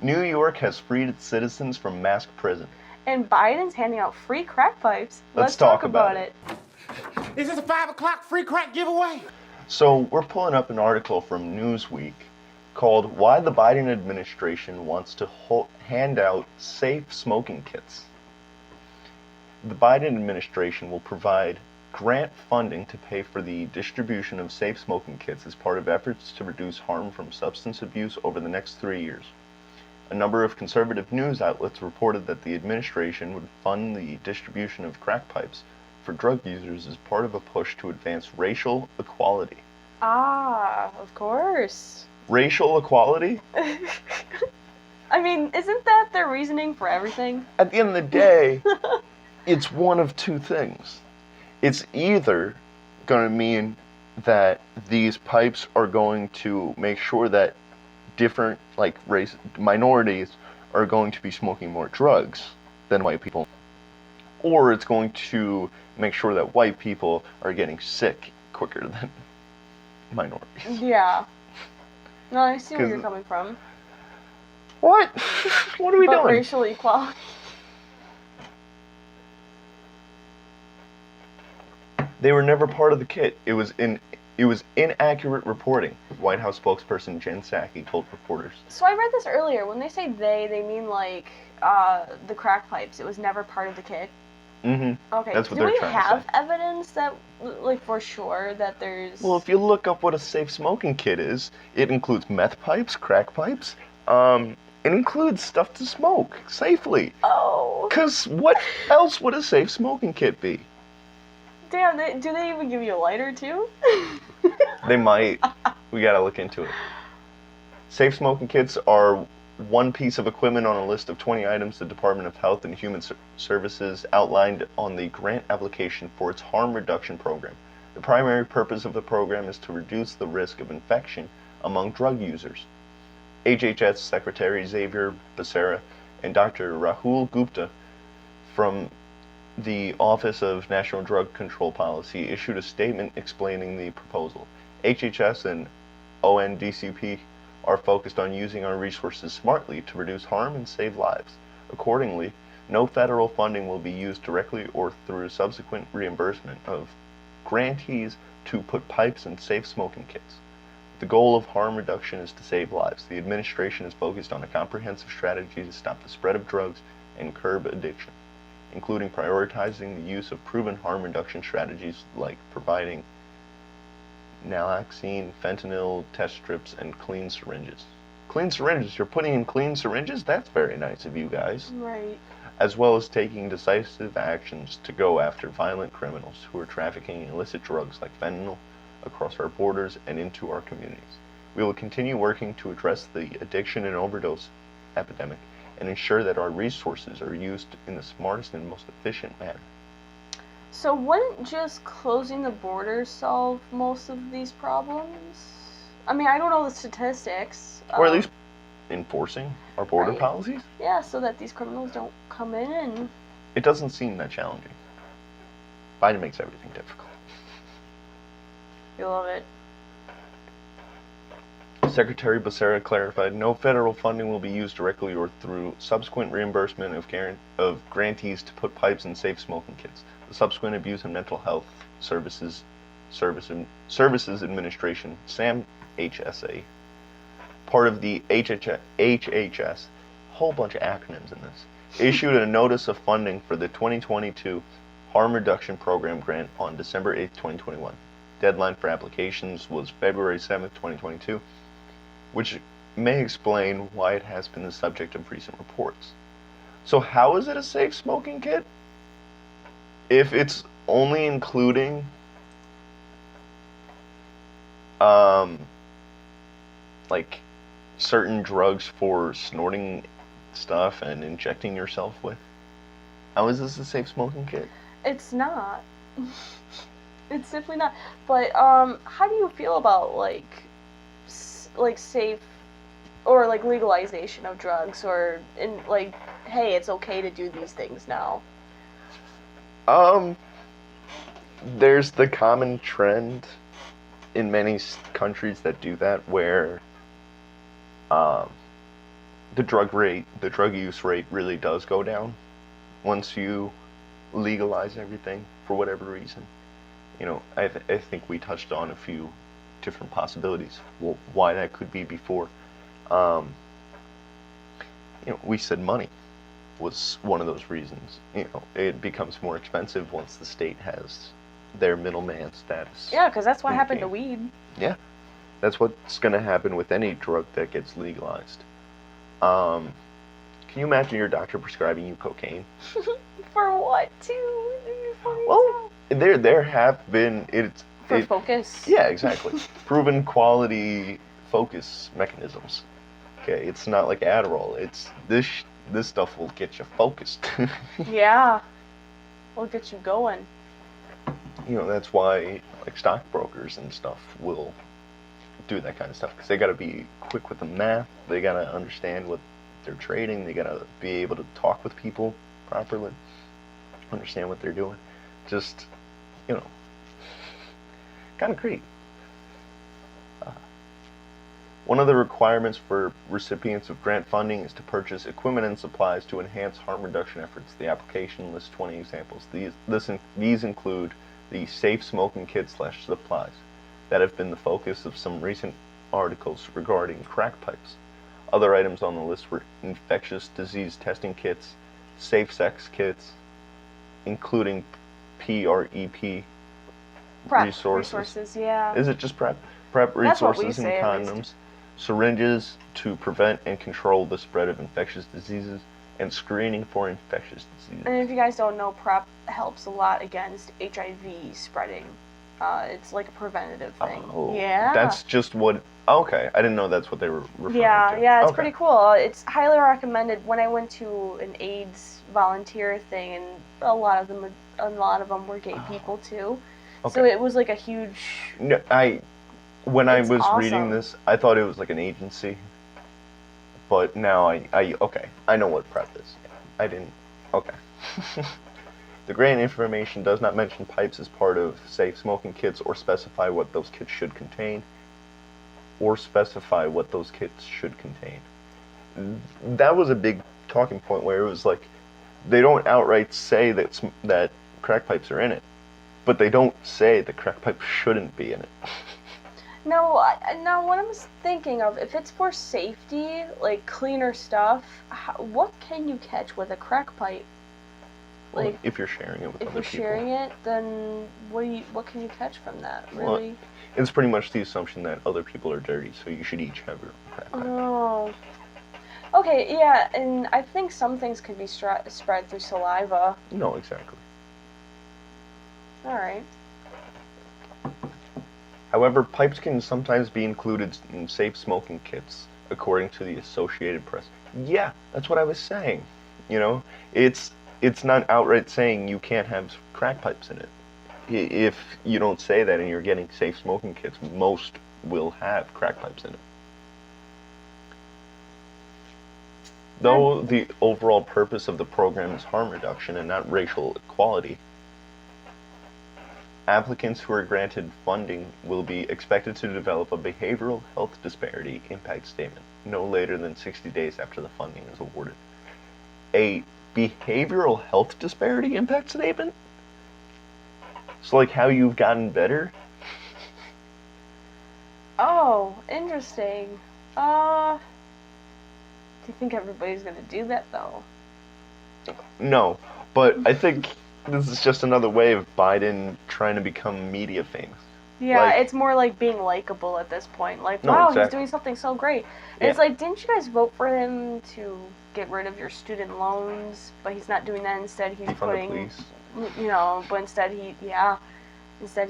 New York has freed its citizens from mass prison. And Biden's handing out free crack pipes. Let's talk about it. Is this a 5 o'clock free crack giveaway? So we're pulling up an article from Newsweek called Why the Biden Administration Wants to Hand Out Safe Smoking Kits. The Biden administration will provide grant funding to pay for the distribution of safe smoking kits as part of efforts to reduce harm from substance abuse over the next 3 years. A number of conservative news outlets reported that the administration would fund the distribution of crack pipes for drug users as part of a push to advance racial equality. Ah, of course. Racial equality? I mean, isn't that their reasoning for everything? At the end of the day, it's one of two things. It's either going to mean that these pipes are going to make sure that different, like, race minorities are going to be smoking more drugs than white people, or it's going to make sure that white people are getting sick quicker than minorities. Yeah. No, I see where you're coming from. What? What are we doing? Racial equality. They were never part of the kit. It was inaccurate reporting, White House spokesperson Jen Psaki told reporters. So I read this earlier. When they say they mean like the crack pipes. It was never part of the kit. Mm-hmm. Okay. That's what Do they're we trying to have say. evidence that, like, for sure that there's... Well, if you look up what a safe smoking kit is, it includes meth pipes, crack pipes. It includes stuff to smoke safely. Oh. Because what else would a safe smoking kit be? Damn, do they even give you a lighter, too? They might. We gotta look into it. Safe smoking kits are one piece of equipment on a list of 20 items the Department of Health and Human Services outlined on the grant application for its harm reduction program. The primary purpose of the program is to reduce the risk of infection among drug users. HHS Secretary Xavier Becerra and Dr. Rahul Gupta from the Office of National Drug Control Policy issued a statement explaining the proposal. HHS and ONDCP are focused on using our resources smartly to reduce harm and save lives. Accordingly, no federal funding will be used directly or through subsequent reimbursement of grantees to put pipes in safe smoking kits. The goal of harm reduction is to save lives. The administration is focused on a comprehensive strategy to stop the spread of drugs and curb addiction, including prioritizing the use of proven harm reduction strategies like providing naloxone, fentanyl, test strips, and clean syringes. Clean syringes? You're putting in clean syringes? That's very nice of you guys. Right. As well as taking decisive actions to go after violent criminals who are trafficking illicit drugs like fentanyl across our borders and into our communities. We will continue working to address the addiction and overdose epidemic and ensure that our resources are used in the smartest and most efficient manner. So wouldn't just closing the borders solve most of these problems? I mean, I don't know the statistics. Or at least enforcing our border Right. policies? Yeah, so that these criminals don't come in and... It doesn't seem that challenging. Biden makes everything difficult. You love it. Secretary Becerra clarified, no federal funding will be used directly or through subsequent reimbursement of grantees to put pipes in safe smoking kits. The Subsequent Abuse and Mental Health Services Administration, SAMHSA, part of the HHS, whole bunch of acronyms in this, issued a notice of funding for the 2022 Harm Reduction Program grant on December 8, 2021. Deadline for applications was February 7, 2022, which may explain why it has been the subject of recent reports. So how is it a safe smoking kit? If it's only including like certain drugs for snorting stuff and injecting yourself with, how is this a safe smoking kit? It's not. It's simply not. But how do you feel about like safe or like legalization of drugs, or in like, hey, it's okay to do these things now? There's the common trend in many countries that do that where the drug use rate really does go down once you legalize everything for whatever reason. I think we touched on a few different possibilities why that could be before. We said money was one of those reasons. It becomes more expensive once the state has their middleman status. Yeah, because that's what in the happened to game. weed. Yeah, that's what's going to happen with any drug that gets legalized. Can you imagine your doctor prescribing you cocaine? For what, too? Well, there have been For focus. Yeah, exactly. Proven quality focus mechanisms. Okay, it's not like Adderall. It's this stuff will get you focused. Yeah, will get you going. That's why like stockbrokers and stuff will do that kind of stuff because they got to be quick with the math. They got to understand what they're trading. They got to be able to talk with people properly, understand what they're doing. Just, kind of great. One of the requirements for recipients of grant funding is to purchase equipment and supplies to enhance harm reduction efforts. The application lists 20 examples. These include the safe smoking kit / supplies that have been the focus of some recent articles regarding crack pipes. Other items on the list were infectious disease testing kits, safe sex kits, including PrEP resources. Yeah. Is it just PrEP? PrEP That's what we resources and say, at condoms, least. syringes to prevent and control the spread of infectious diseases, and screening for infectious diseases. And if you guys don't know, PrEP helps a lot against HIV spreading. It's like a preventative thing. Oh, yeah. That's just what. Okay, I didn't know that's what they were referring to. Yeah, it's Okay. pretty cool. It's highly recommended. When I went to an AIDS volunteer thing, and a lot of them were gay people too. Okay. So it was like a huge. No, when I It's was awesome. reading this, I thought it was like an agency. But now I know what PrEP is. I didn't. Okay. The grant information does not mention pipes as part of safe smoking kits or specify what those kits should contain. That was a big talking point where it was like they don't outright say that crack pipes are in it, but they don't say that crack pipes shouldn't be in it. No, now what I'm thinking of, if it's for safety, like cleaner stuff, what can you catch with a crack pipe? Well, Like, if you're sharing it with if other you're people. sharing it, then what can you catch from that? Really? Well, it's pretty much the assumption that other people are dirty, so you should each have your own crack pipe. Oh. Okay, yeah, and I think some things could be spread through saliva. No, exactly. All right. However, pipes can sometimes be included in safe smoking kits, according to the Associated Press. Yeah, that's what I was saying. It's not outright saying you can't have crack pipes in it. If you don't say that and you're getting safe smoking kits, most will have crack pipes in it. Though the overall purpose of the program is harm reduction and not racial equality, applicants who are granted funding will be expected to develop a behavioral health disparity impact statement no later than 60 days after the funding is awarded. A behavioral health disparity impact statement? So like how you've gotten better? Oh, interesting. Do you think everybody's gonna do that though? No, but I think this is just another way of Biden trying to become media famous. Yeah, Like- it's more like being likable at this point. Like, No, wow, he's exactly. doing something so great. And Yeah. it's like, didn't you guys vote for him to get rid of your student loans? But he's not doing that. Instead, he's Defund the putting, police. but instead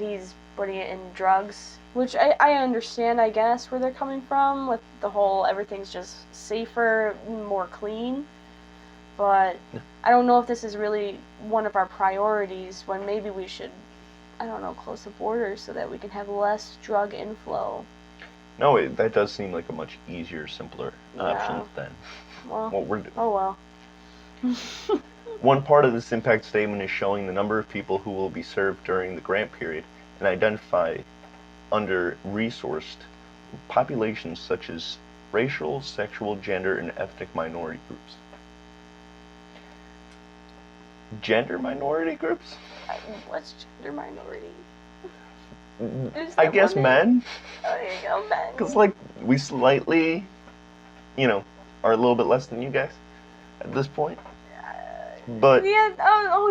he's putting it in drugs. Which I understand, I guess, where they're coming from with the whole everything's just safer, more clean. But I don't know if this is really one of our priorities when maybe we should, I don't know, close the borders so that we can have less drug inflow. No, that does seem like a much easier, simpler option than Well, what we're doing. oh well. One part of this impact statement is showing the number of people who will be served during the grant period and identify under-resourced populations such as racial, sexual, gender, and ethnic minority groups. Gender minority groups? What's gender minority? I guess women? men. Oh, there you go, men. Because, like, we slightly, are a little bit less than you guys at this point. But Yeah,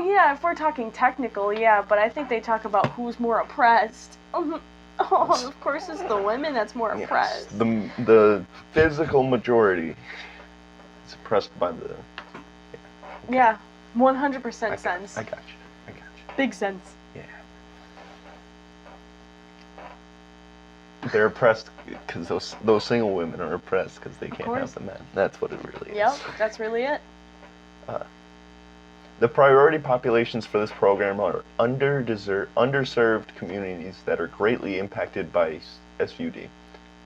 yeah, if we're talking technical, yeah, but I think they talk about who's more oppressed. Oh, of course it's the women that's more yes, oppressed. the physical majority is oppressed by the... Yeah, 100% sense. I got you. Big sense. Yeah. They're oppressed because those single women are oppressed because they can't have the men. That's what it really is. Yep, that's really it. The priority populations for this program are underserved communities that are greatly impacted by SUD.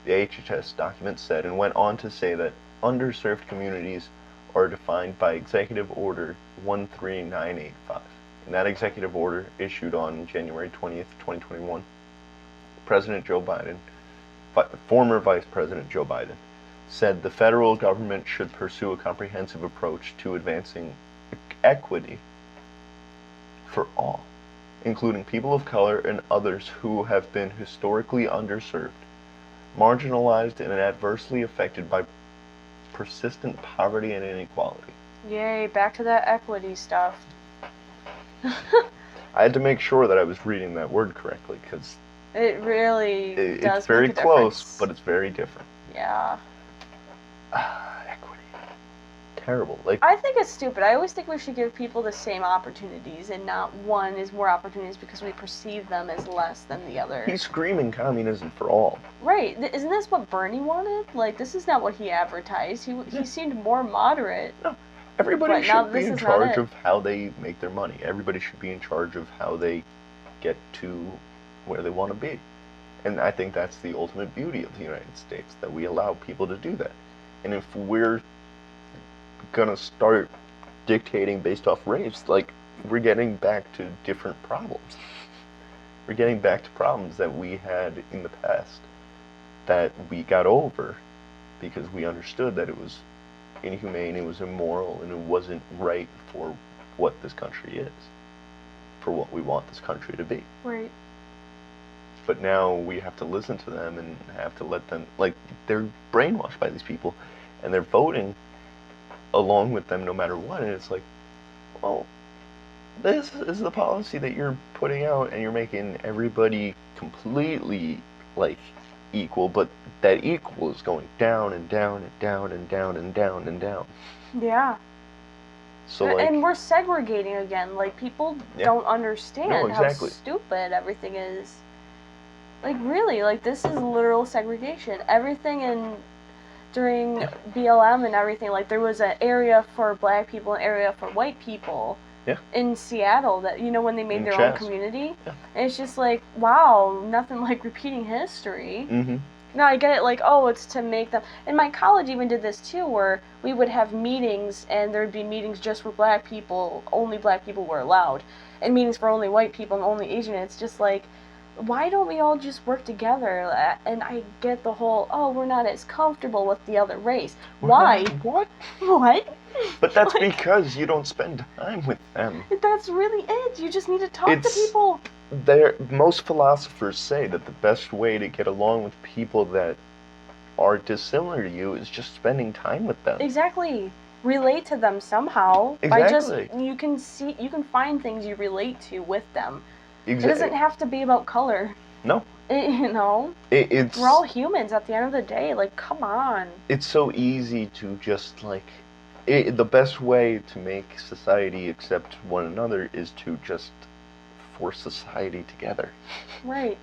The HHS document said, and went on to say that underserved communities are defined by Executive Order 13985. In that executive order, issued on January 20th, 2021, President Joe Biden, former Vice President Joe Biden, said the federal government should pursue a comprehensive approach to advancing equity for all, including people of color and others who have been historically underserved, marginalized, and adversely affected by persistent poverty and inequality. Yay, back to that equity stuff. I had to make sure that I was reading that word correctly because It really does it's very make a close, difference. but it's very different. Yeah. Equity. Terrible. Like, I think it's stupid. I always think we should give people the same opportunities and not one is more opportunities because we perceive them as less than the other. he's screaming communism for all. Right. Isn't this what Bernie wanted? Like, this is not what he advertised. He seemed more moderate. No. Everybody But now should be this in is not charge it. of how they make their money. Everybody should be in charge of how they get to where they want to be. And I think that's the ultimate beauty of the United States, that we allow people to do that. And if we're gonna start dictating based off race, like, we're getting back to different problems. We're getting back to problems that we had in the past that we got over because we understood that it was inhumane, it was immoral, and it wasn't right for what this country is, for what we want this country to be. Right. But now we have to listen to them and have to let them, like, they're brainwashed by these people, and they're voting along with them no matter what, and it's like, well, this is the policy that you're putting out, and you're making everybody completely, like, equal, but that equal is going down and down and down and down and down and down. Yeah. So, like, and we're segregating again. Like, people don't understand exactly. how stupid everything is. Like, really, like, this is literal segregation. Everything during BLM and everything, like, there was an area for black people, an area for white people. Yeah. In Seattle, that, when they made their own community. Yeah. And it's just like, wow, nothing like repeating history. Mm-hmm. No, I get it, like, oh, it's to make them... And my college even did this, too, where we would have meetings, and there would be meetings just for black people, only black people were allowed, and meetings for only white people and only Asian. It's just like, why don't we all just work together? And I get the whole, oh, we're not as comfortable with the other race. Why? What? What? But that's because you don't spend time with them. That's really it. You just need to talk to people. Most philosophers say that the best way to get along with people that are dissimilar to you is just spending time with them. Exactly. Relate to them somehow. Exactly. By just, you can find things you relate to with them. Exactly. It doesn't have to be about color. No. We're all humans at the end of the day. Like, come on. It's so easy to just, like... the best way to make society accept one another is to just force society together. Right.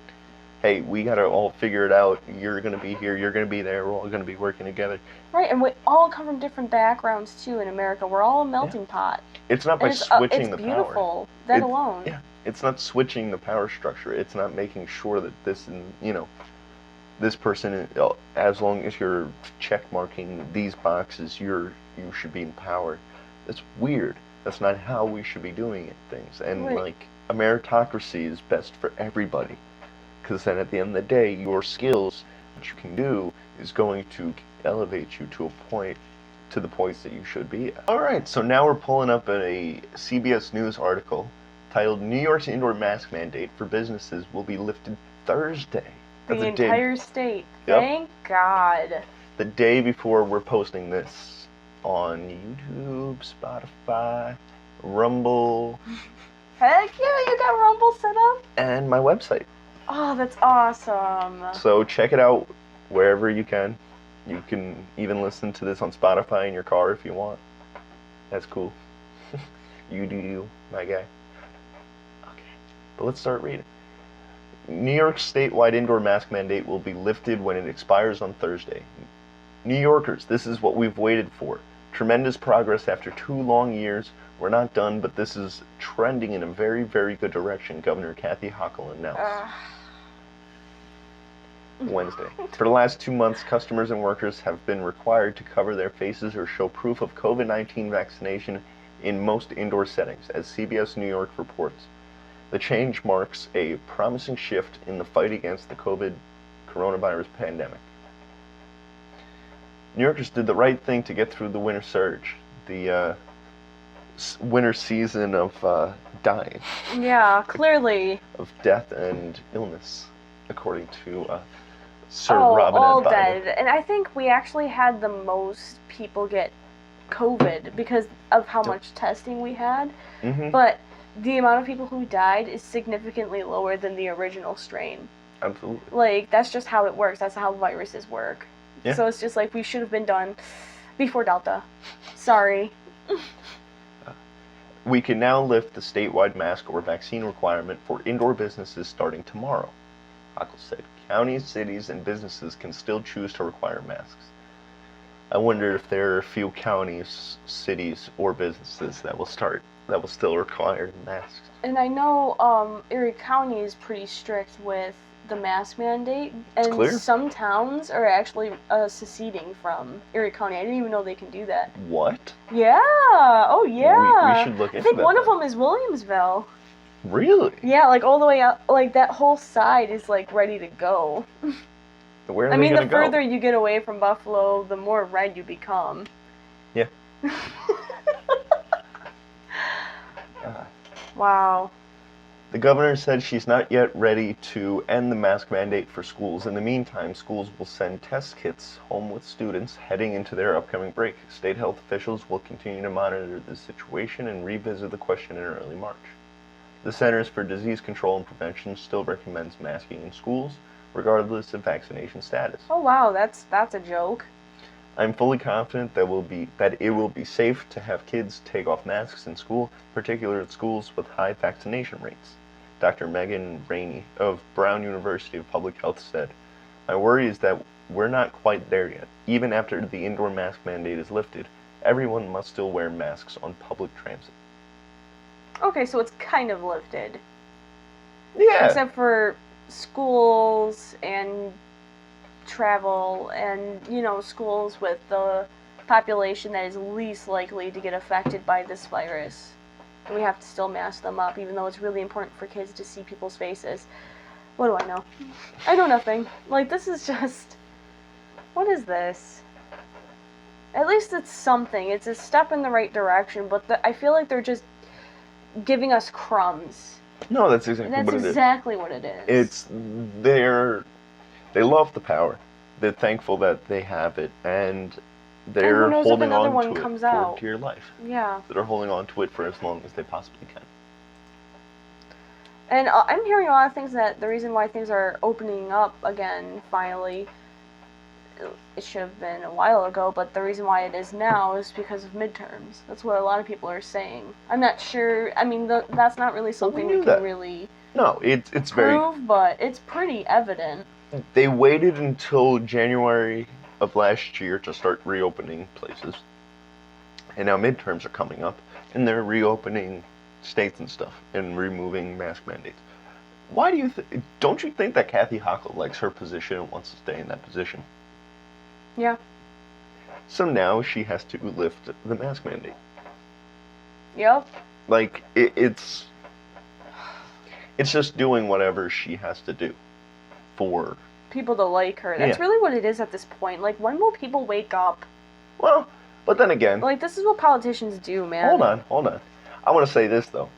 Hey, we gotta all figure it out. You're gonna be here, you're gonna be there, we're all gonna be working together. Right, and we all come from different backgrounds, too, in America. We're all a melting pot. It's not by switching the power. It's beautiful. That alone. Yeah. It's not switching the power structure. It's not making sure that this, this person, as long as you're check marking these boxes, you should be in power. That's weird. That's not how we should be doing things. And like, a meritocracy is best for everybody, because then at the end of the day, your skills, what you can do, is going to elevate you to the points that you should be at. All right, so now we're pulling up a CBS News article titled "New York's indoor mask mandate for businesses will be lifted Thursday." That's The entire state. Yep. Thank God. The day before we're posting this on YouTube, Spotify, Rumble, Heck yeah, you got Rumble set up? and my website. Oh, that's awesome. So check it out wherever you can. You can even listen to this on Spotify in your car if you want. That's cool. You do you, my guy. Okay, but let's start reading. New York's statewide indoor mask mandate will be lifted when it expires on Thursday. New Yorkers, this is what we've waited for. Tremendous progress after 2 long years. We're not done, but this is trending in a very, very good direction, Governor Kathy Hochul announced Wednesday. For the last 2 months, customers and workers have been required to cover their faces or show proof of COVID-19 vaccination in most indoor settings, as CBS New York reports. The change marks a promising shift in the fight against the coronavirus pandemic. New Yorkers did the right thing to get through the winter surge, the winter season of dying. Yeah, clearly. Of death and illness, according to Sir all Robinette Biden. dead. And I think we actually had the most people get COVID because of how much testing we had. Mm-hmm. But the amount of people who died is significantly lower than the original strain. Absolutely. Like, that's just how it works. That's how viruses work. Yeah. So it's just like we should have been done before Delta. Sorry. We can now lift the statewide mask or vaccine requirement for indoor businesses starting tomorrow, Hochul said. Counties, cities, and businesses can still choose to require masks. I wonder if there are a few counties, cities, or businesses that will still require masks. And I know Erie County is pretty strict with the mask mandate, and clear. some towns are actually seceding from Erie County. I didn't even know they can do that. What? Yeah. Oh yeah. We should look into that. I think one of then. them is Williamsville. Really? Yeah, like all the way out. Like that whole side is like ready to go. Where are I they mean, the gonna go? further you get away from Buffalo, the more red you become. Yeah. Wow. The governor said she's not yet ready to end the mask mandate for schools. In the meantime, schools will send test kits home with students heading into their upcoming break. State health officials will continue to monitor the situation and revisit the question in early March. The Centers for Disease Control and Prevention still recommends masking in schools, regardless of vaccination status. Oh wow, that's a joke. I'm fully confident that it will be safe to have kids take off masks in school, particularly at schools with high vaccination rates. Dr. Megan Rainey of Brown University of Public Health said, "My worry is that we're not quite there yet. Even after the indoor mask mandate is lifted, everyone must still wear masks on public transit." Okay, so it's kind of lifted. Yeah. Except for schools and travel and, schools with the population that is least likely to get affected by this virus. And we have to still mask them up, even though it's really important for kids to see people's faces. What do I know? I know nothing. Like, this is just... What is this? At least it's something. It's a step in the right direction, but I feel like they're just giving us crumbs. No, that's exactly That's what it is. exactly what it is. They love the power. They're thankful that they have it, and they're who knows if holding another on one to comes it out. for dear life. Yeah. They're holding on to it for as long as they possibly can. And I'm hearing a lot of things that the reason why things are opening up again, finally, it should have been a while ago, but the reason why it is now is because of midterms. That's what a lot of people are saying. I'm not sure, I mean, that's not really something we can really No, it's prove, very... but it's pretty evident. They waited until January of last year to start reopening places. And now midterms are coming up, and they're reopening states and stuff, and removing mask mandates. Why do you don't you think that Kathy Hochul likes her position and wants to stay in that position? Yeah. So now she has to lift the mask mandate. Yep. Like, it's just doing whatever she has to do for people to like her. That's Yeah. really what it is at this point. Like, when will people wake up? Well, but then again, Like, this is what politicians do, man. hold on. I want to say this though.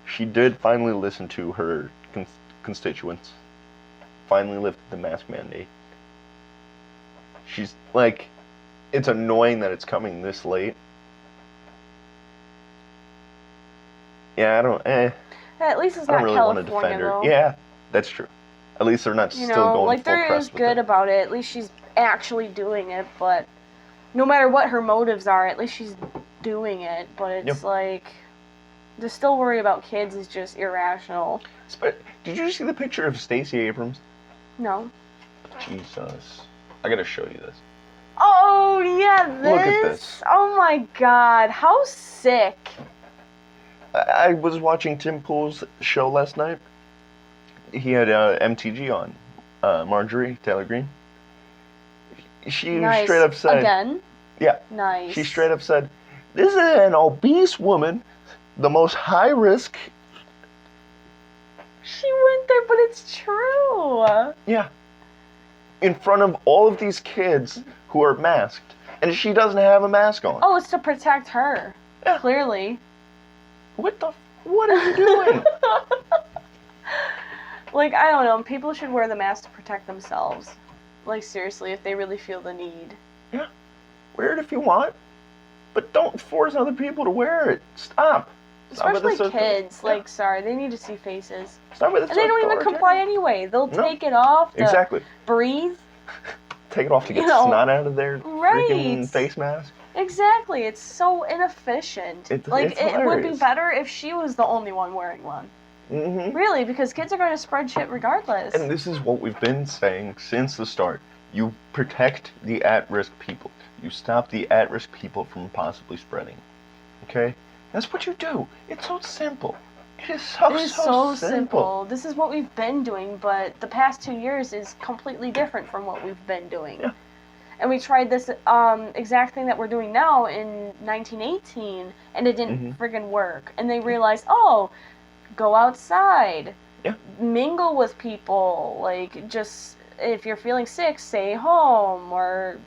She did finally listen to her constituents. Finally lifted the mask mandate. She's like, it's annoying that it's coming this late. Yeah, I don't. At least it's I not don't really want to California, defend her. though. Yeah, that's true. At least they're not You still know, going like, full there press is with good it. about it. At least she's actually doing it, but no matter what her motives are, at least she's doing it. But it's Yep. like, to still worry about kids is just irrational. Did you see the picture of Stacey Abrams? No. Jesus. I gotta show you this. Oh, yeah, this? Look at this. Oh my god, how sick. I was watching Tim Pool's show last night. He had MTG on, Marjorie Taylor Greene. She Nice. straight up said, Again? yeah, Nice. she straight up said, this is an obese woman, the most high risk. She went there, but it's true. Yeah. In front of all of these kids who are masked, and she doesn't have a mask on. Oh, it's to protect her. Yeah. Clearly. What are you doing? Like, I don't know. People should wear the mask to protect themselves. Like, seriously, if they really feel the need. Yeah. Wear it if you want, but don't force other people to wear it. Stop. Stop with Especially this kids. yeah. Like, sorry, they need to see faces. Stop with this And they don't even authoritarian. comply anyway. They'll No. take it off to Exactly. breathe. Take it off to get You know, snot out of their freaking right. face mask. Exactly. It's so inefficient. It's it would be hilarious. better if she was the only one wearing one. Mm-hmm. Really, because kids are going to spread shit regardless. And this is what we've been saying since the start. You protect the at-risk people. You stop the at-risk people from possibly spreading. Okay? That's what you do. It's so simple. It is so simple. This is what we've been doing, but the past 2 years is completely different from what we've been doing. Yeah. And we tried this exact thing that we're doing now in 1918, and it didn't friggin' work. And they realized, oh, go outside. Yeah. Mingle with people. Like, just, if you're feeling sick, stay home. Or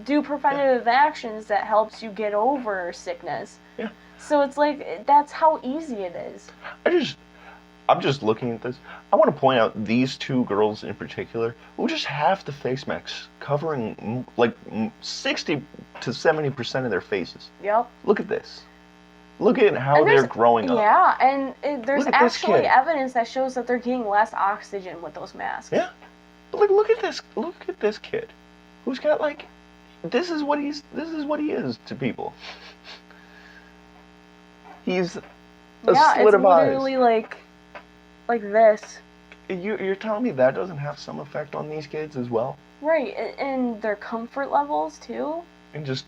do preventative actions that helps you get over sickness. Yeah. So it's like, that's how easy it is. I'm just looking at this. I want to point out these two girls in particular who just have the face masks covering like 60 to 70% of their faces. Yep. Look at this. Look at how they're growing up. Yeah, and there's Look at this actually kid. evidence that shows that they're getting less oxygen with those masks. Yeah. But look at this. Look at this kid, who's got like, this is what he is to people. He's a Yeah, slit it's of eyes. literally like this. You're telling me that doesn't have some effect on these kids as well? Right, and their comfort levels too. And just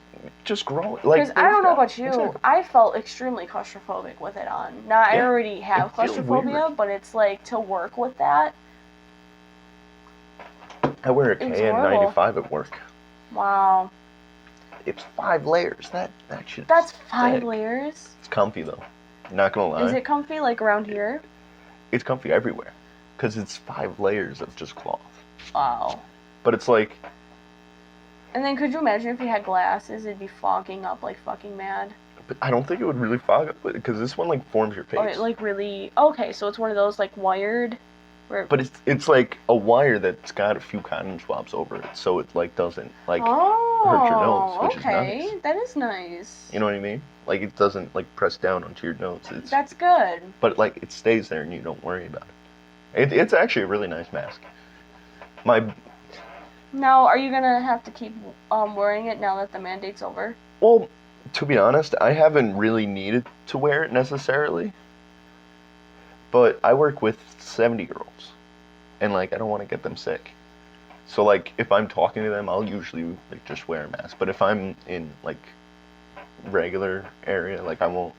growing. Like, Because I don't know about you, Exactly. I felt extremely claustrophobic with it on. Now, I Yeah, already have it feels claustrophobia, weird. but it's like, to work with that, I wear a It's horrible. KN95 at work. wow. It's 5 layers. That shit's That's 5 thick. layers? It's comfy though. Not gonna lie. Is it comfy, like around here? It's comfy everywhere. Because it's 5 layers of just cloth. Wow. But it's like, And then could you imagine if you had glasses, it'd be fogging up like fucking mad? but I don't think it would really fog up because this one like forms your face. Or like really, okay, so it's one of those like wired, where, But it's like a wire that's got a few cotton swabs over it, so it like doesn't like oh, hurt your nose, which is okay, nice. that is nice. You know what I mean? Like it doesn't like press down onto your nose. It's That's good. but like it stays there and you don't worry about it. It's actually a really nice mask. Now, are you gonna have to keep wearing it now that the mandate's over? Well, to be honest, I haven't really needed to wear it necessarily. But I work with 70-year-olds, and like I don't want to get them sick. So like if I'm talking to them, I'll usually like just wear a mask. But if I'm in like regular area, like I won't.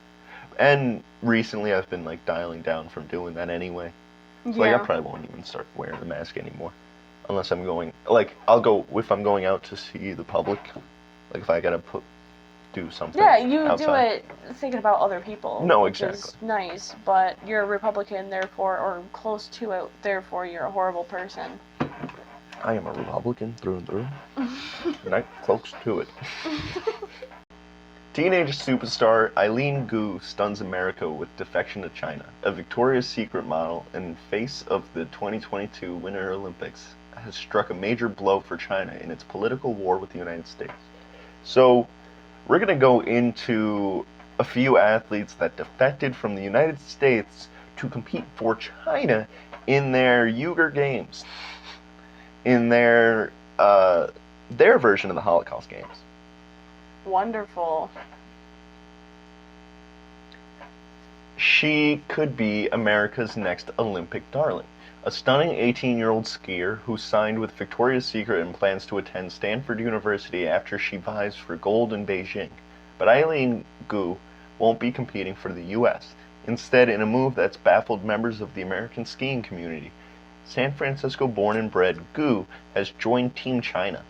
And recently I've been like dialing down from doing that anyway. So like I probably won't even start wearing the mask anymore. Unless I'm going, like, I'll go, if I'm going out to see the public, like if I gotta do something Yeah, you outside. do it thinking about other people. No, which is exactly. nice, but you're a Republican, therefore, or close to it, therefore you're a horrible person. I am a Republican through and through. Not close to it. Teenage superstar Eileen Gu stuns America with defection to China. A Victoria's Secret model and face of the 2022 Winter Olympics has struck a major blow for China in its political war with the United States. So, we're going to go into a few athletes that defected from the United States to compete for China in their Uyghur Games, in their version of the Holocaust Games. Wonderful. She could be America's next Olympic darling. A stunning 18-year-old skier who signed with Victoria's Secret and plans to attend Stanford University after she vies for gold in Beijing. But Eileen Gu won't be competing for the U.S. Instead, in a move that's baffled members of the American skiing community, San Francisco-born and bred Gu has joined Team China.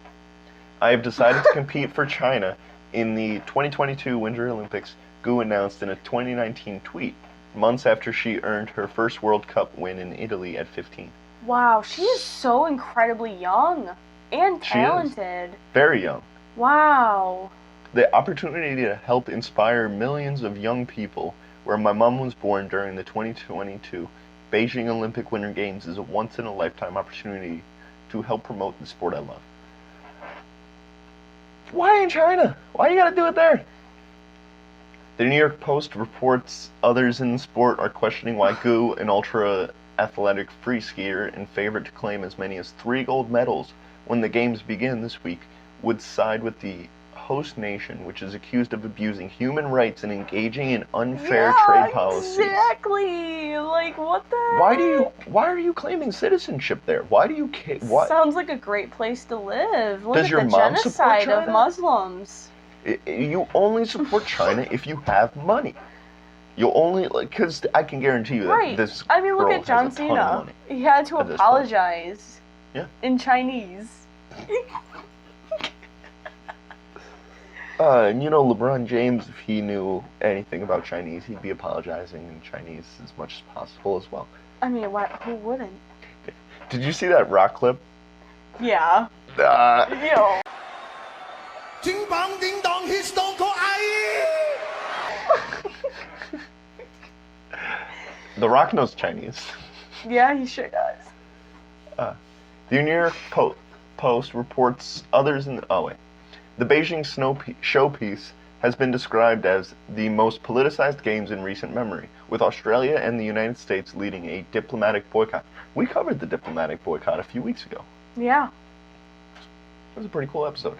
I have decided to compete for China in the 2022 Winter Olympics, Gu announced in a 2019 tweet, months after she earned her first World Cup win in Italy at 15. Wow, she is so incredibly young and talented. She is very young. Wow. The opportunity to help inspire millions of young people, where my mom was born during the 2022 Beijing Olympic Winter Games, is a once-in-a-lifetime opportunity to help promote the sport I love. Why in China? Why you gotta do it there? The New York Post reports others in the sport are questioning why Gu, an ultra-athletic free skier and favorite to claim as many as 3 gold medals when the games begin this week, would side with the host nation, which is accused of abusing human rights and engaging in unfair trade policies. Exactly. Like, what the Why are you claiming citizenship there? Why do you care? What? Sounds like a great place to live. Look Does at your the mom support genocide China? of Muslims. You only support China if you have money. You'll only, because I can guarantee you that this I mean, look girl at John has a ton of Cena. money. He had to at this point. apologize. Yeah. In Chinese. And LeBron James, if he knew anything about Chinese, he'd be apologizing in Chinese as much as possible as well. I mean, who wouldn't? Did you see that rock clip? Yeah. Yo. Ding bong ding dong, his stone cold eye. The Rock knows Chinese. Yeah, he sure does. The New York Post reports others in the Beijing showpiece has been described as the most politicized games in recent memory, with Australia and the United States leading a diplomatic boycott. We covered the diplomatic boycott a few weeks ago. Yeah. It was a pretty cool episode.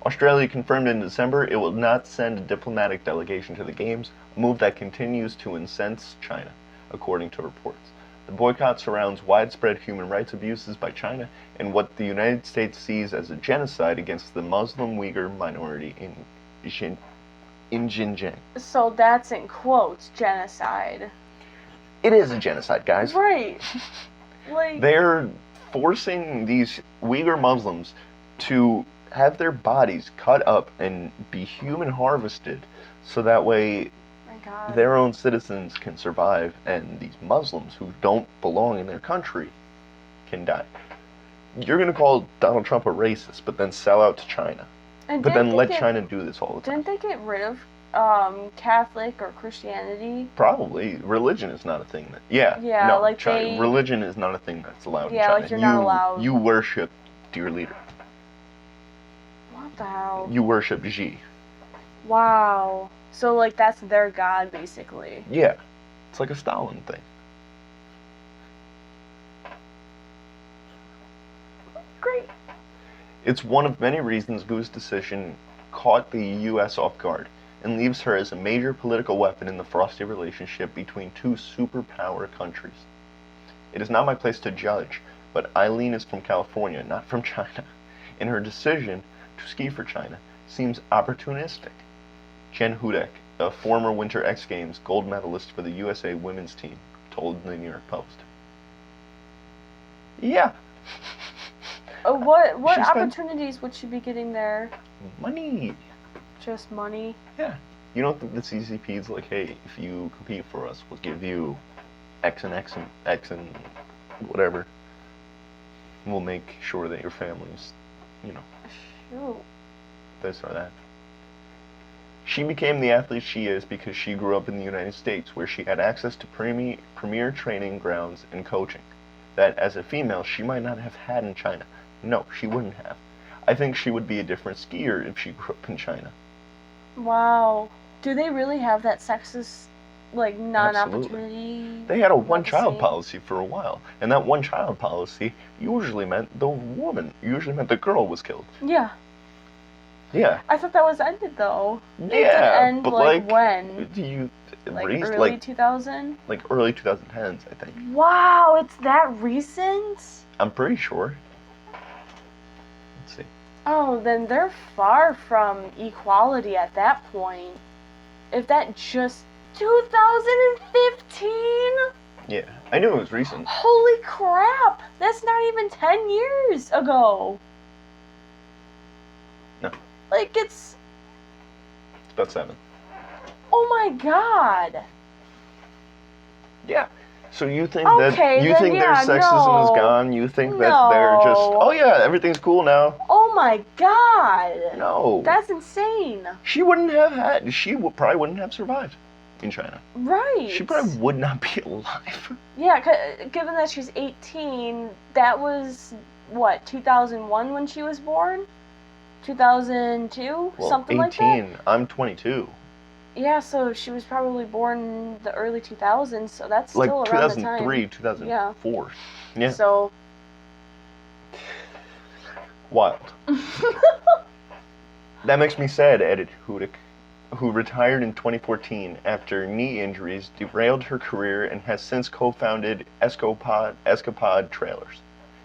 Australia confirmed in December it will not send a diplomatic delegation to the Games, a move that continues to incense China, according to reports. The boycott surrounds widespread human rights abuses by China and what the United States sees as a genocide against the Muslim Uyghur minority in Xinjiang. So that's in quotes, genocide. It is a genocide, guys. Right. Like, they're forcing these Uyghur Muslims to have their bodies cut up and be human harvested so that way their own citizens can survive and these Muslims who don't belong in their country can die. You're going to call Donald Trump a racist, but then sell out to China. But then let China do this all the time. Didn't they get rid of Catholic or Christianity? Probably. Religion is not a thing that... Yeah, no, like China, religion is not a thing that's allowed in China. Yeah, like you're not allowed. You worship your leader. What the hell? You worship Xi. Wow. So, like, that's their god, basically. Yeah. It's like a Stalin thing. Great. It's one of many reasons Gu's decision caught the U.S. off guard and leaves her as a major political weapon in the frosty relationship between two superpower countries. It is not my place to judge, but Eileen is from California, not from China, and her decision to ski for China seems opportunistic. Jen Hudek, a former Winter X Games gold medalist for the USA women's team, told the New York Post. Yeah. What opportunities would she be getting there? Money. Just money? Yeah. You don't think the CCP's like, hey, if you compete for us, we'll give you X and X and X and whatever. will make sure that your family's, Shoot. this or that. She became the athlete she is because she grew up in the United States, where she had access to premier training grounds and coaching that, as a female, she might not have had in China. No, she wouldn't have. I think she would be a different skier if she grew up in China. Wow. Do they really have that sexist, like, non-opportunity? They had a not the one-child same? policy for a while, and that one-child policy usually meant the girl was killed. Yeah. Yeah. I thought that was ended, though. It did Yeah, end, but when? Do you Like, raised, early 2000? like early 2010s, I think. Wow, it's that recent? I'm pretty sure. Let's see. Oh, then they're far from equality at that point. If that just 2015? Yeah, I knew it was recent. Holy crap! That's not even 10 years ago. No. Like, it's... It's about 7. Oh my god. Yeah. So you think Okay, you then think their yeah, sexism is no. gone? You think that they're just, No. oh yeah, everything's cool now? Oh my god. No. That's insane. She wouldn't have had. Probably wouldn't have survived in China. Right. She probably would not be alive. Yeah, given that she's 18, that was, what, 2001 when she was born? 2002? Well, Something 18. like that? I'm 22. Yeah, so she was probably born in the early 2000s, so that's Like still around the time. 2003, 2004. Yeah. So... Wild. That makes me sad, added Hudik, who retired in 2014 after knee injuries derailed her career and has since co-founded Escapade Trailers.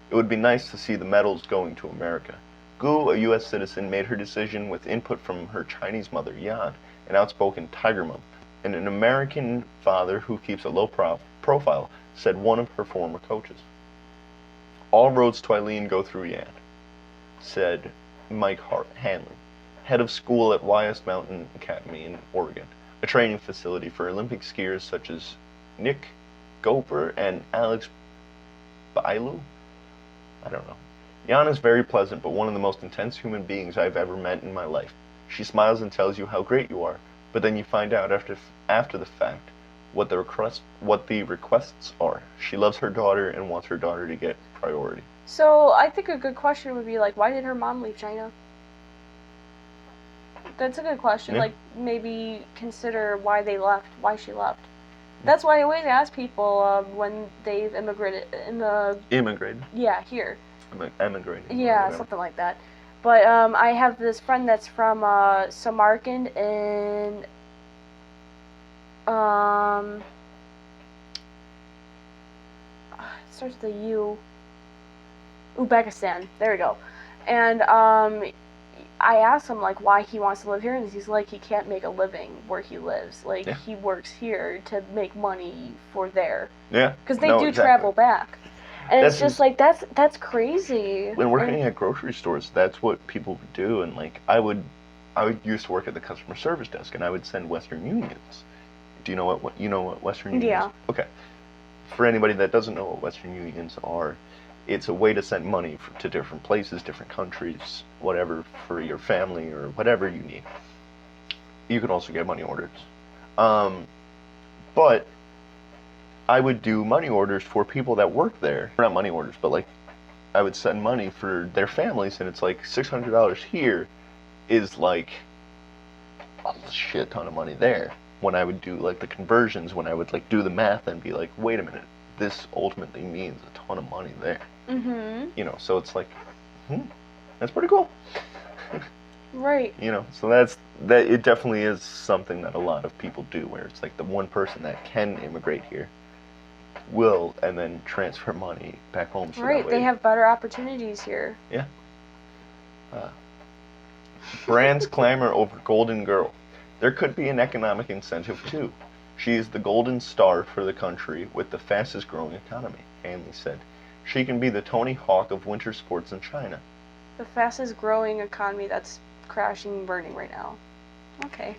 It would be nice to see the medals going to America. Gu, a U.S. citizen, made her decision with input from her Chinese mother, Yan, an outspoken tiger mom, and an American father who keeps a low profile, said one of her former coaches. All roads to Eileen go through Yan, said Mike Hanley, head of school at Wyeth Mountain Academy in Oregon, a training facility for Olympic skiers such as Nick Gopher and Alex Bailu. I don't know. Yan is very pleasant, but one of the most intense human beings I've ever met in my life. She smiles and tells you how great you are, but then you find out after the fact what the requests are. She loves her daughter and wants her daughter to get priority. So, I think a good question would be, like, why did her mom leave China? That's a good question. Yeah. Like, maybe consider why they left, why she left. That's why I always ask people when they've immigrated Immigrated. Yeah, here. Emigrated. Yeah, whatever. something like that. But I have this friend that's from Samarkand in it starts with a U. Uzbekistan. There we go. And I asked him like why he wants to live here, and he's like he can't make a living where he lives. Like Yeah. he works here to make money for there. Yeah. Because they No, do exactly. travel back. And That's it's just like that's crazy. When working And- at grocery stores, that's what people would do, and like I would used to work at the customer service desk, and I would send Western Unions. Do you know what you know what Western Unions? Yeah. Okay. For anybody that doesn't know what Western Unions are, it's a way to send money to different places, different countries, whatever, for your family or whatever you need. You can also get money orders. But I would do money orders for people that work there. Not money orders, but like I would send money for their families, and it's like $600 here is like a shit ton of money there. When I would do like the conversions, when I would like do the math and be like, wait a minute, this ultimately means a ton of money there. Mhm. You know, so it's like, that's pretty cool. Right. You know, so that it definitely is something that a lot of people do, where it's like the one person that can immigrate here will and then transfer money back home. So Right. that way, They have better opportunities here. Yeah. Brands clamor over Golden Girl. There could be an economic incentive too. She is the golden star for the country with the fastest growing economy, Hanley said. She can be the Tony Hawk of winter sports in China. The fastest growing economy that's crashing and burning right now. Okay.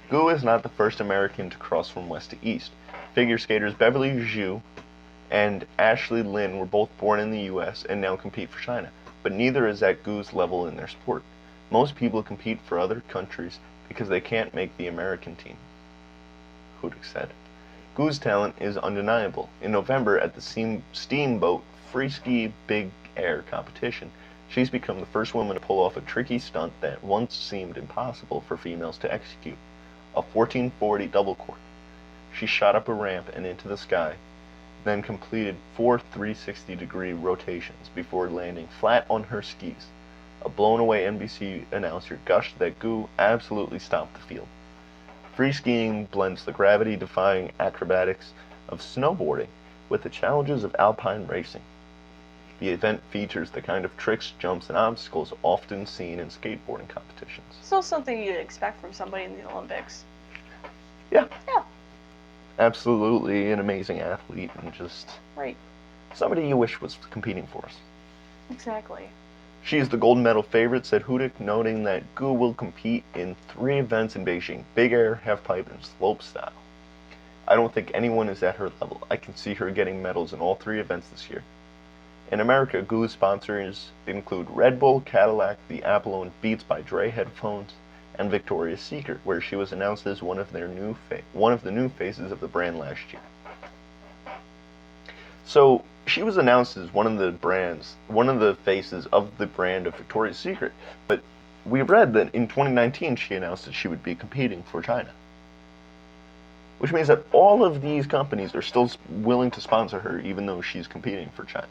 Gu is not the first American to cross from west to east. Figure skaters Beverly Zhu and Ashley Lin were both born in the US and now compete for China, but neither is at Gu's level in their sport. Most people compete for other countries because they can't make the American team, Hudik said. Gu's talent is undeniable. In November at the Steamboat Freeski Big Air competition, she's become the first woman to pull off a tricky stunt that once seemed impossible for females to execute, a 1440 double cork. She shot up a ramp and into the sky, then completed 4 360-degree rotations before landing flat on her skis. A blown-away NBC announcer gushed that Gu absolutely stopped the field. Free skiing blends the gravity-defying acrobatics of snowboarding with the challenges of alpine racing. The event features the kind of tricks, jumps, and obstacles often seen in skateboarding competitions. Still something you'd expect from somebody in the Olympics. Yeah. Yeah. Absolutely an amazing athlete and just Right. somebody you wish was competing for us. Exactly. She is the gold medal favorite, said Hudik, noting that Gu will compete in 3 events in Beijing: big air, halfpipe, and slopestyle. I don't think anyone is at her level. I can see her getting medals in all 3 events this year. In America, Gu's sponsors include Red Bull, Cadillac, the Apple owned Beats by Dre headphones, and Victoria's Secret, where she was announced as one of the new faces of the brand last year. So she was announced as one of the faces of the brand of Victoria's Secret. But we read that in 2019 she announced that she would be competing for China. Which means that all of these companies are still willing to sponsor her even though she's competing for China.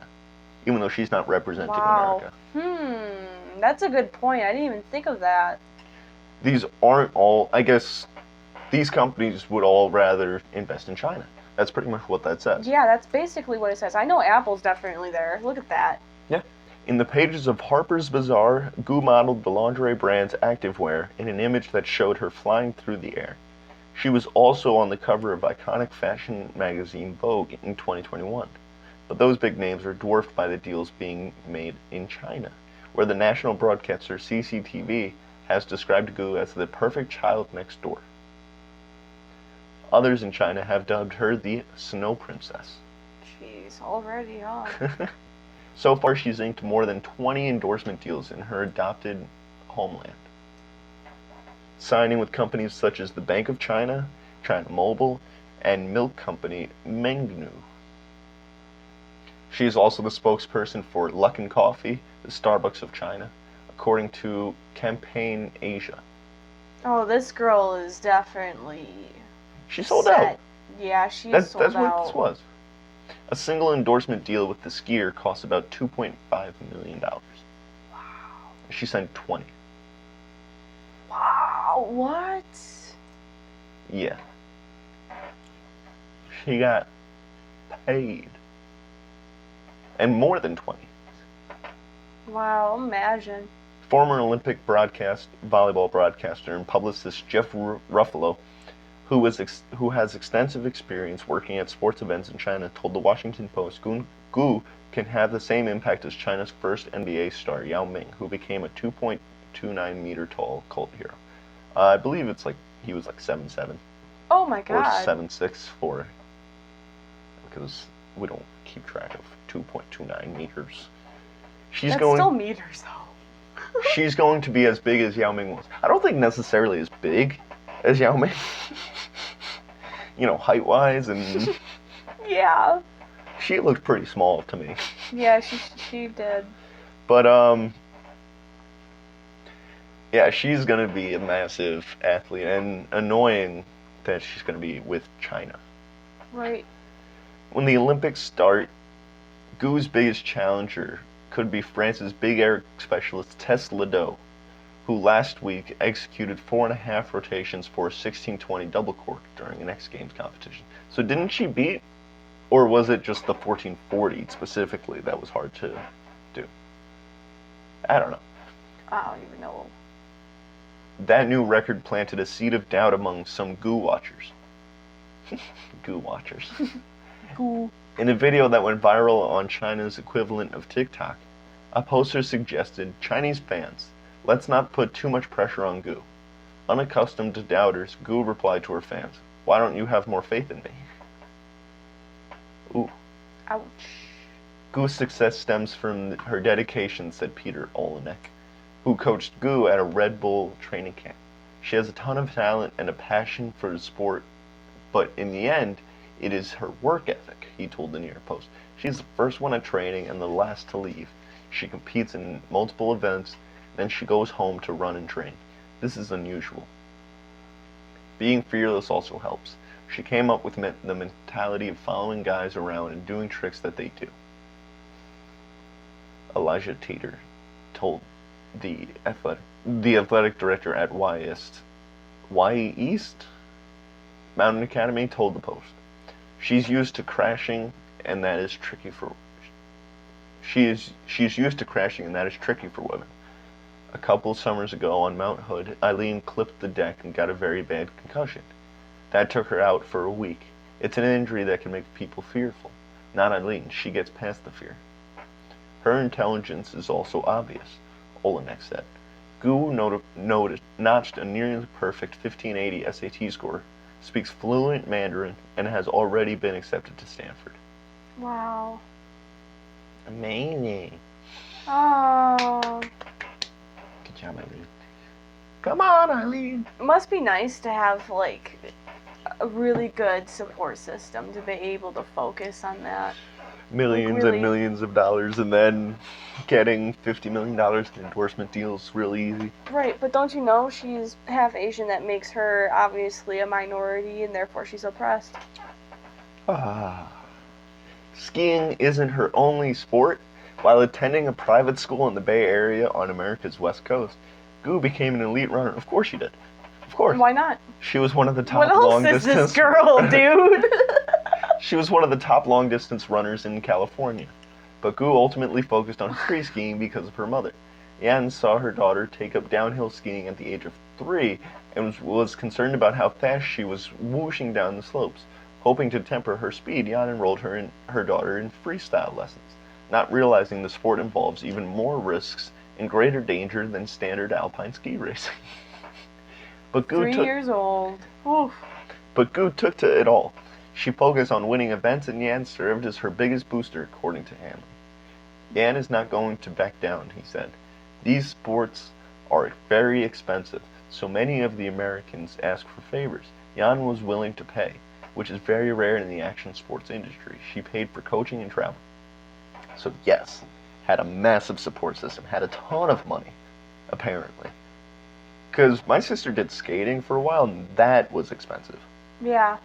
Even though she's not representing America. That's a good point. I didn't even think of that. These aren't all, I guess, these companies would all rather invest in China. That's pretty much what that says. Yeah, that's basically what it says. I know Apple's definitely there. Look at that. Yeah. In the pages of Harper's Bazaar, Gu modeled the lingerie brand's activewear in an image that showed her flying through the air. She was also on the cover of iconic fashion magazine Vogue in 2021. But those big names are dwarfed by the deals being made in China, where the national broadcaster CCTV has described Gu as the perfect child next door. Others in China have dubbed her the Snow Princess. Jeez, already, huh? So far, she's inked more than 20 endorsement deals in her adopted homeland, signing with companies such as the Bank of China, China Mobile, and milk company Mengnu. She is also the spokesperson for Luckin Coffee, the Starbucks of China, according to Campaign Asia. Oh, this girl is definitely... She sold out. Yeah, she's sold That's out. what this was. A single endorsement deal with the skier cost about $2.5 million. Wow. She sent 20. Wow, what? Yeah. She got paid. And more than 20. Wow, imagine. Former Olympic volleyball broadcaster and publicist Jeff Ruffalo, who has extensive experience working at sports events in China, told the Washington Post Gu can have the same impact as China's first NBA star Yao Ming, who became a 2.29 meter tall cult hero. I believe he was like 7'7". Oh my Or god. 7'6" for, because we don't keep track of 2.29 meters. That's still meters though. She's going to be as big as Yao Ming was. I don't think necessarily as big as Yao Ming. You know, height-wise and... Yeah. She looked pretty small to me. Yeah, she did. But, yeah, she's going to be a massive athlete, and annoying that she's going to be with China. Right. When the Olympics start, Gu's biggest challenger could be France's big air specialist Tess Ledoux, who last week executed 4.5 rotations for a 1620 double cork during an X Games competition. So didn't she beat, or was it just the 1440 specifically that was hard to do? I don't know. I don't even know. That new record planted a seed of doubt among some Gu watchers. Gu watchers. Gu. In a video that went viral on China's equivalent of TikTok, a poster suggested, "Chinese fans, let's not put too much pressure on Gu." Unaccustomed to doubters, Gu replied to her fans, "Why don't you have more faith in me?" Ooh. Ouch. Gu's success stems from her dedication, said Peter Olenek, who coached Gu at a Red Bull training camp. She has a ton of talent and a passion for the sport, but in the end, it is her work ethic, he told the New York Post. She's the first one at training and the last to leave. She competes in multiple events, then she goes home to run and train. This is unusual. Being fearless also helps. She came up with the mentality of following guys around and doing tricks that they do. Elijah Tater told the athletic director at East Mountain Academy told the Post. She's used to crashing and that is tricky for she's used to crashing and that is tricky for women. A couple summers ago on Mount Hood, Eileen clipped the deck and got a very bad concussion. That took her out for a week. It's an injury that can make people fearful. Not Eileen, she gets past the fear. Her intelligence is also obvious, Olenek said. Gu notched a nearly perfect 1580 SAT score, speaks fluent Mandarin, and has already been accepted to Stanford. Wow. Amazing. Oh. Good job, Eileen. Come on, Eileen. It must be nice to have, like, a really good support system to be able to focus on that. Millions Like, really? and millions of dollars, and then getting $50 million in endorsement deals really easy. Right, but don't you know she's half Asian? That makes her obviously a minority, and therefore she's oppressed. Skiing isn't her only sport. While attending a private school in the Bay Area on America's West Coast, Gu became an elite runner. Of course she did. Of course. Why not? She was one of the top What else long is distance this girl, dude? She was one of the top long distance runners in California. But Gu ultimately focused on free skiing because of her mother. Yan saw her daughter take up downhill skiing at the age of 3 and was concerned about how fast she was whooshing down the slopes. Hoping to temper her speed, Yan enrolled her daughter in freestyle lessons, not realizing the sport involves even more risks and greater danger than standard alpine ski racing. But Gu 3 years old. Oof. But Gu took to it all. She focused on winning events, and Yan served as her biggest booster, according to Hanley. Yan is not going to back down, he said. These sports are very expensive, so many of the Americans ask for favors. Yan was willing to pay, which is very rare in the action sports industry. She paid for coaching and travel. So yes, had a massive support system, had a ton of money, apparently. Because my sister did skating for a while, and that was expensive. Yeah.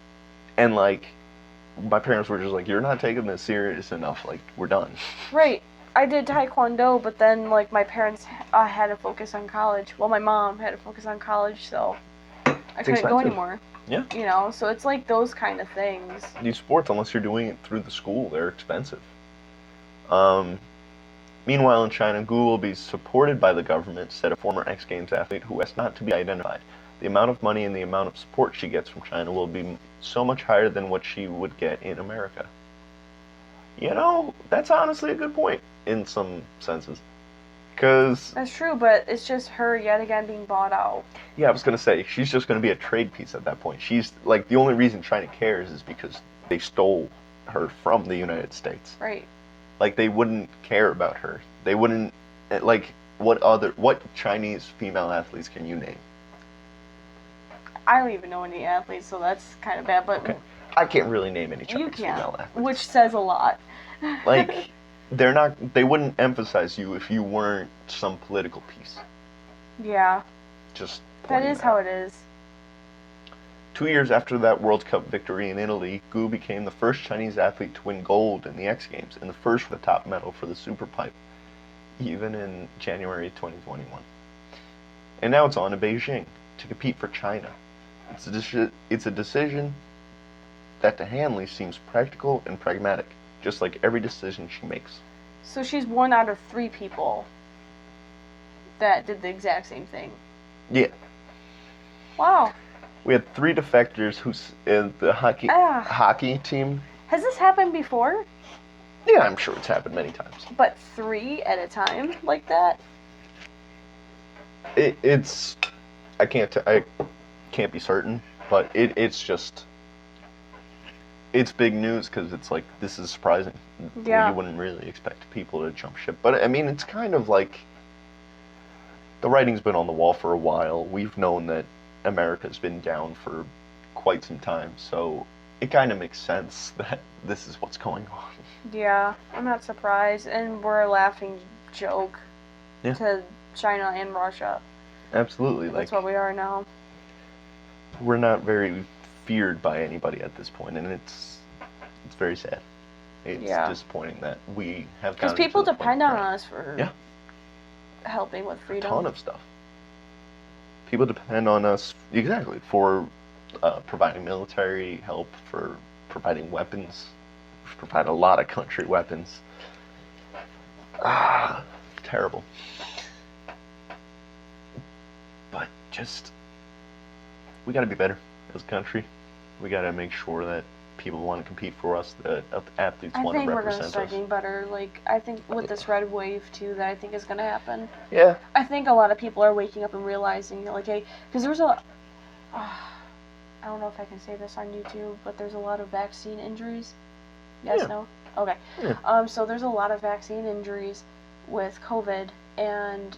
And, like, my parents were just like, you're not taking this serious enough, like, we're done. Right. I did taekwondo, but then, like, my parents had to focus on college. Well, my mom had to focus on college, so I couldn't expensive. go anymore. Yeah. You know, so it's like those kind of things. These sports, unless you're doing it through the school, they're expensive. Meanwhile, in China, Gu will be supported by the government, said a former X Games athlete who asked not to be identified. The amount of money and the amount of support she gets from China will be so much higher than what she would get in America. You know, that's honestly a good point in some senses. Because... That's true, but it's just her yet again being bought out. Yeah, I was going to say, she's just going to be a trade piece at that point. She's, like, the only reason China cares is because they stole her from the United States. Right. Like, they wouldn't care about her. They wouldn't, like, what Chinese female athletes can you name? I don't even know any athletes, so that's kind of bad, but Okay. I can't really name any you Chinese can, female athletes. which says a lot. Like, they wouldn't emphasize you if you weren't some political piece. Yeah. Just That is how it is. 2 years after that World Cup victory in Italy, Gu became the first Chinese athlete to win gold in the X Games and the first for the top medal for the Super Pipe, even in January 2021. And now it's on to Beijing to compete for China. It's a decision that to Hanley seems practical and pragmatic, just like every decision she makes. So she's 1 out of 3 people that did the exact same thing. Yeah. Wow. We had 3 defectors who's in the hockey team. Has this happened before? Yeah, I'm sure it's happened many times. But 3 at a time like that? It's I can't be certain, but it's it's big news because it's like, this is surprising. Yeah. You wouldn't really expect people to jump ship. But I mean, it's kind of like, the writing's been on the wall for a while. We've known that America's been down for quite some time, so it kind of makes sense that this is what's going on. Yeah, I'm not surprised, and we're a laughing joke Yeah. to China and Russia. Absolutely. That's like, what we are now. we're not very feared by anybody at this point, and it's very sad. It's Yeah. disappointing that we have Because gotten people to the point depend on where- us for Yeah. helping with A freedom. ton of stuff. People depend on us, exactly, for providing military help, for providing weapons. We provide a lot of country weapons. Terrible. But just, we gotta be better as a country. We gotta make sure that people want to compete for us, that athletes I want to think we're gonna represent start us. getting better. Like, I think with this red wave too, that I think is gonna happen. Yeah. I think a lot of people are waking up and realizing, like, hey, because there's a, I don't know if I can say this on YouTube, but there's a lot of vaccine injuries. Yes, Yeah. no? Okay. Yeah. So there's a lot of vaccine injuries with COVID, and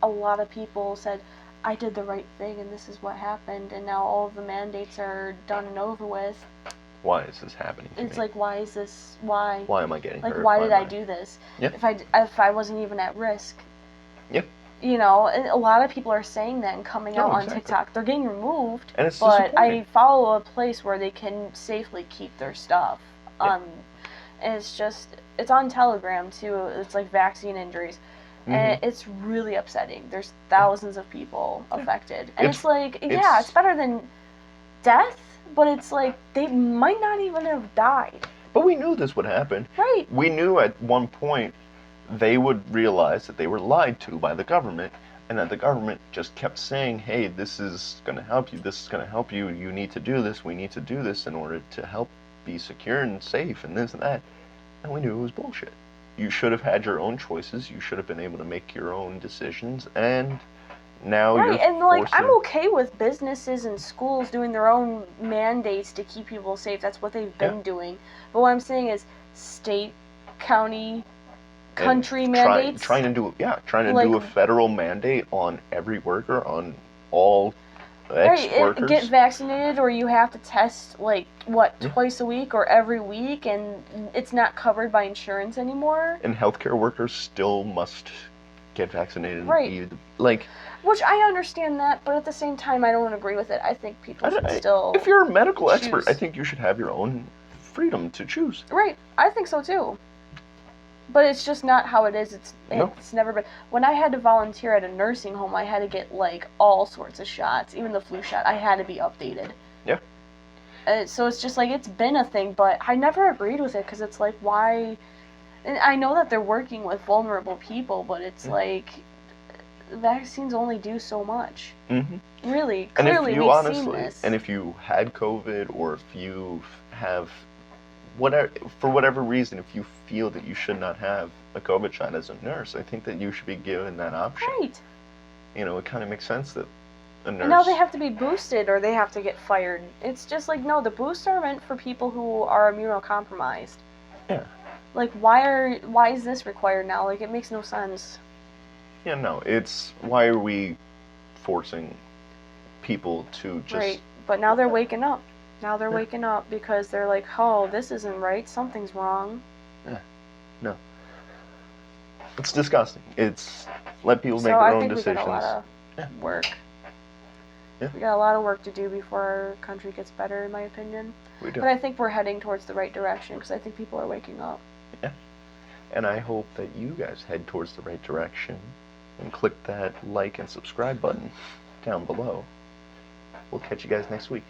a lot of people said, I did the right thing, and this is what happened, and now all of the mandates are done and over with. Why is this happening to It's me? like, why is this, why? Why am I getting Like, hurt? why did am I do this? Yeah. If I wasn't even at risk. Yep. You know, and a lot of people are saying that and coming No, out on exactly. TikTok. They're getting removed, And it's but I disappointing. follow a place where they can safely keep their stuff. Yeah. And it's just, it's on Telegram too. It's like vaccine injuries. And it's really upsetting. There's thousands of people affected. And it's like, yeah, it's better than death, but it's like they might not even have died. But we knew this would happen. Right. We knew at one point they would realize that they were lied to by the government, and that the government just kept saying, hey, this is going to help you, this is going to help you, you need to do this, we need to do this in order to help be secure and safe, and this and that. And we knew it was bullshit. You should have had your own choices, you should have been able to make your own decisions, and now Right, you're and like, I'm forcing- okay with businesses and schools doing their own mandates to keep people safe. That's what they've been doing. But what I'm saying is state, county, country and mandates. trying to do Like- a federal mandate on every worker, on all Right, ex-workers. get vaccinated, or you have to test, like, what, twice a week or every week, and it's not covered by insurance anymore. And healthcare workers still must get vaccinated. Right. Like, Which I understand that, but at the same time, I don't agree with it. I think people should still. if you're a medical expert, choose. I think you should have your own freedom to choose. Right, I think so too. But it's just not how it is. It's No. never been. When I had to volunteer at a nursing home, I had to get like all sorts of shots, even the flu shot. I had to be updated. Yeah. So it's just like it's been a thing, but I never agreed with it because it's like why. And I know that they're working with vulnerable people, but it's like vaccines only do so much. Mm-hmm. Really, And clearly if you we've honestly, seen this. and if you had COVID, or if you have whatever, for whatever reason, if you feel that you should not have a COVID shot as a nurse, I think that you should be given that option. Right. You know, it kind of makes sense that a nurse. And now they have to be boosted or they have to get fired. It's just like, no, the boosts are meant for people who are immunocompromised. Yeah. Like, why is this required now? Like, it makes no sense. Yeah, no, it's, why are we forcing people to just... Right. But now they're waking up. Now they're waking up because they're like, oh, this isn't right. Something's wrong. Yeah. No. It's disgusting. It's, let people make So their I own think decisions. we got a lot Yeah. of work. Yeah. We got a lot of work to do before our country gets better, in my opinion. We do. But I think we're heading towards the right direction because I think people are waking up. Yeah. And I hope that you guys head towards the right direction and click that like and subscribe button down below. We'll catch you guys next week.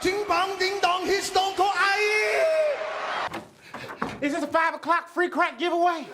Ding bong ding dong, his stone cold aye. Is this a 5 o'clock free crack giveaway?